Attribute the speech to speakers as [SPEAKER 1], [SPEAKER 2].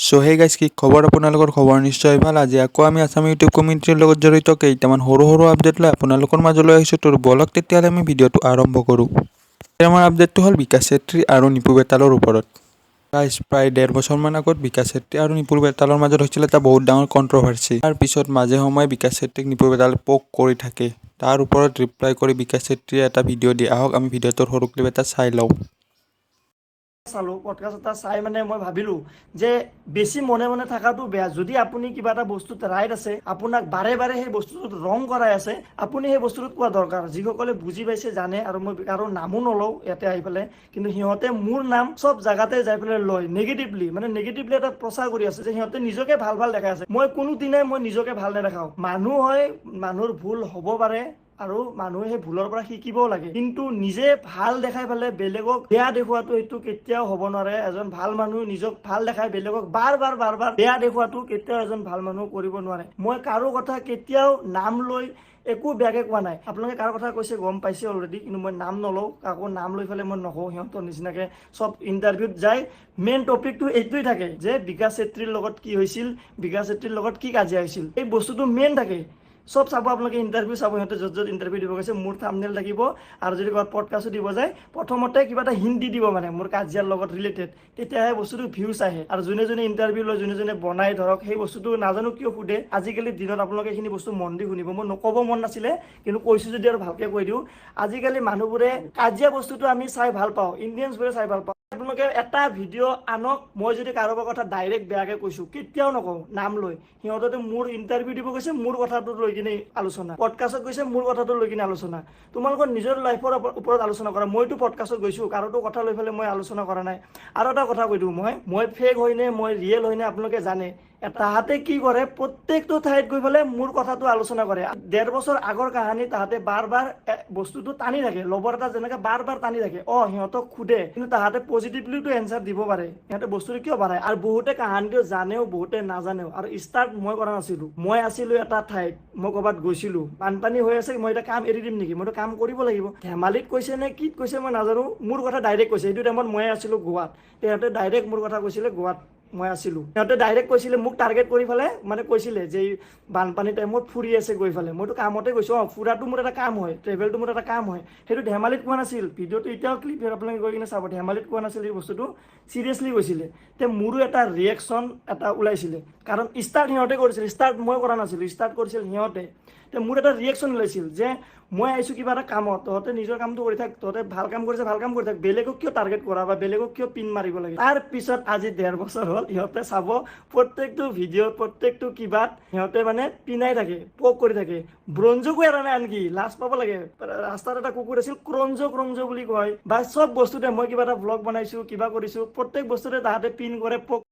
[SPEAKER 1] So hey guys কি খবৰ আপোনালোকৰ খবৰ নিশ্চয় ভাল। আজি আকৌ আমি আছাম ইউটিউব কমিউনিটিৰ লগত জড়িত কেইটামান সৰু সৰু আপডেট লৈ আপোনালোকৰ মাজলৈ আহিছোঁ। তোৰ বলক তেতিয়াহ'লে আমি ভিডিঅ'টো আৰম্ভ কৰোঁ। আমাৰ আপডেটটো হ'ল বিকাশ চেত্ৰী আৰু নিপু বেতালৰ ওপৰত। গাইজ প্ৰায় 1.5 বছৰমান আগত বিকাশ চেত্ৰী আৰু নিপু বেতালৰ মাজত হৈছিল এটা বহুত ডাঙৰ কণ্ট্ৰভাৰ্চি। তাৰ পিছত মাজে সময়ে বিকাশ চেত্ৰীক নিপু বেতালে পোক কৰি থাকে। তাৰ ওপৰত ৰিপ্লাই কৰি বিকাশ চেত্ৰীয়ে এটা ভিডিঅ' দিয়ে। আহক আমি ভিডিঅ'টোৰ সৰু ক্লিপ এটা চাই লওঁ।
[SPEAKER 2] চালোঁ পডকাষ্ট এটা চাই মানে মই ভাবিলোঁ যে বেছি মনে মনে থকাটো বেয়া। যদি আপুনি কিবা এটা বস্তুত ৰাইট আছে, আপোনাক বাৰে বাৰে সেই বস্তুটোত ৰং কৰাই আছে, আপুনি সেই বস্তুটোত কোৱা দৰকাৰ। যিসকলে বুজি পাইছে জানে, আৰু মই কাৰো নামো নলওঁ ইয়াতে আহি পেলাই, কিন্তু সিহঁতে মোৰ নাম চব জাগাতে যাই পেলাই লয় নেগেটিভলি, মানে নেগেটিভলি এটা প্ৰচাৰ কৰি আছে যে সিহঁতে নিজকে ভাল ভাল দেখাই আছে। মই কোনোদিনাই মই নিজকে ভাল নেদেখাওঁ। মানুহ হয়, মানুহৰ ভুল হ'ব পাৰে, আৰু মানুহে সেই ভুলৰ পৰা শিকিবও লাগে, কিন্তু নিজে ভাল দেখাই পেলাই বেলেগক বেয়া দেখুৱাটো এইটো কেতিয়াও হ'ব নোৱাৰে। এজন ভাল মানুহ নিজক ভাল দেখাই বেলেগক বাৰ বাৰ বেয়া দেখুৱাটো কেতিয়াও এজন ভাল মানুহ কৰিব নোৱাৰে। মই কাৰো কথা কেতিয়াও নাম লৈ একো বেয়াকে কোৱা নাই। আপোনালোকে কাৰো কথা কৈছে গম পাইছে অলৰেডি, কিন্তু মই নাম নলওঁ, কাকো নাম লৈ পেলাই মই নকওঁ। সিহঁতৰ নিচিনাকে চব ইণ্টাৰভিউত যায় মেইন টপিকটো এইটোৱে থাকে যে বিকাশ চেত্ৰীৰ লগত কি হৈছিল, বিকাশ চেত্ৰীৰ লগত কি কাজিয়া হৈছিল, এই বস্তুটো মেইন থাকে। চব চাব আপোনালোকে, ইণ্টাৰভিউ চাব, সিহঁতে য'ত য'ত ইণ্টাৰভিউ দিব গৈছে মোৰ থাম্বনেইল থাকিব, আৰু যদি ক'ৰবাত পডকাষ্টো দিব যায় প্ৰথমতে কিবা এটা হিন্ট দি দিব, মানে মোৰ কাজিয়াৰ লগত ৰিলেটেড, তেতিয়াহে বস্তুটো ভিউজ আহে। আৰু যোনে যোনে ইণ্টাৰভিউ লয়, যোনে যোনে বনাই ধৰক, সেই বস্তুটো নাজানো কিয় সোধে আজিকালি দিনত। আপোনালোকে এইখিনি বস্তু মন দি শুনিব, মই নক'ব মন নাছিলে কিন্তু কৈছোঁ যদি আৰু ভালকৈ কৈ দিওঁ। আজিকালি মানুহবোৰে কাজিয়া বস্তুটো আমি চাই ভাল পাওঁ, ইণ্ডিয়ানছবোৰে চাই ভাল পাওঁ। আপোনালোকে এটা ভিডিঅ' আনক, মই যদি কাৰোবাৰ কথা ডাইৰেক্ট বেয়াকৈ কৈছোঁ কেতিয়াও নকওঁ নাম লৈ। সিহঁতে মোৰ ইণ্টাৰভিউ দিব গৈছে, মোৰ কথাটো লৈ কিনে আলোচনা, পডকাষ্টত গৈছে মোৰ কথাটো লৈ কিনে আলোচনা। তোমালোকৰ নিজৰ লাইফৰ ওপৰত আলোচনা কৰা। মইতো পডকাষ্টত গৈছোঁ, কাৰোতো কথা লৈ পেলাই মই আলোচনা কৰা নাই। আৰু এটা কথা কৈ দিওঁ, মই ফেক হয়নে মই ৰিয়েল হয়নে আপোনালোকে জানে। তাহাঁতে কি কৰে, প্ৰত্যেকটো ঠাইত গৈ পেলাই মোৰ কথাটো আলোচনা কৰে। 1.5 বছৰ আগৰ কাহানী তাহাঁতে বাৰ বাৰ বস্তুটো টানি থাকে, লবৰ এটা যেনেকে বাৰ বাৰ টানি থাকে। সিহঁতক সোধে, কিন্তু তাহাঁতে পজিটিভলিটো এনচাৰ দিব পাৰে। সিহঁতে বস্তুটো কিয় পাৰে, আৰু বহুতে কাহানীটো জানেও, বহুতে নাজানেও। আৰু ষ্টাৰ্ট মই কৰা নাছিলোঁ। মই আছিলোঁ এটা ঠাইত, মই ক'ৰবাত গৈছিলোঁ, বানপানী হৈ আছে, মই এটা কাম এৰি দিম নেকি? মইতো কাম কৰিব লাগিব। ধেমালিত কৈছে নে কিত কৈছে মই নাজানো, মোৰ কথা ডাইৰেক্ট কৈছে। সেইটো টাইমত মই আছিলোঁ গোৱাত, সিহঁতে ডাইৰেক্ট মোৰ কথা কৈছিলে, গোৱাত মই আছিলোঁ। সিহঁতে ডাইৰেক্ট কৈছিলে, মোক টাৰ্গেট কৰি পেলাই মানে কৈছিলে যে বানপানী টাইমত ফুৰি আছে গৈ পেলাই। মইতো কামতে গৈছোঁ, ফুৰাটো মোৰ এটা কাম হয়, ট্ৰেভেলটো মোৰ এটা কাম হয়। সেইটো ধেমালিত কোৱা নাছিল। ভিডিঅ'টো এতিয়াও ক্লিপ আপোনালোকে গৈ কিনে চাব, ধেমালিত কোৱা নাছিল এই বস্তুটো, চিৰিয়াছলি কৈছিলে। মোৰো এটা ৰিয়েকশ্যন এটা ওলাইছিলে, কাৰণ ষ্টাৰ্ট সিহঁতে কৰিছিল, ষ্টাৰ্ট মই কৰা নাছিলোঁ, ষ্টাৰ্ট কৰিছিল সিহঁতে। মোৰ এটা ৰিয়েকশ্যন ওলাইছিল যে মই আহিছোঁ কিবা এটা কামত, তহঁতে নিজৰ কামটো কৰি থাক, তহঁতে ভাল কাম কৰিছে ভাল কাম কৰি থাক, বেলেগক কিয় টাৰ্গেট কৰা বা বেলেগক কিয় পিন মাৰিব লাগে। তাৰ পিছত আজি 1.5 বছৰ হ'ল, সিহঁতে চাব প্ৰত্যেকটো ভিডিঅ'ত, প্ৰত্যেকটো কিবাত সিহঁতে মানে পিনাই থাকে, পোক কৰি থাকে। ব্ৰঞ্জকো এৰা নাই আনকি, লাজ পাব লাগে। ৰাস্তাত এটা কুকুৰ আছিল, ক্ৰঞ্জ বুলি কয়, বা চব বস্তুতে মই কিবা এটা ব্লগ বনাইছোঁ, কিবা কৰিছোঁ, প্ৰত্যেক বস্তুতে তাহাঁতে পিন কৰে, পোক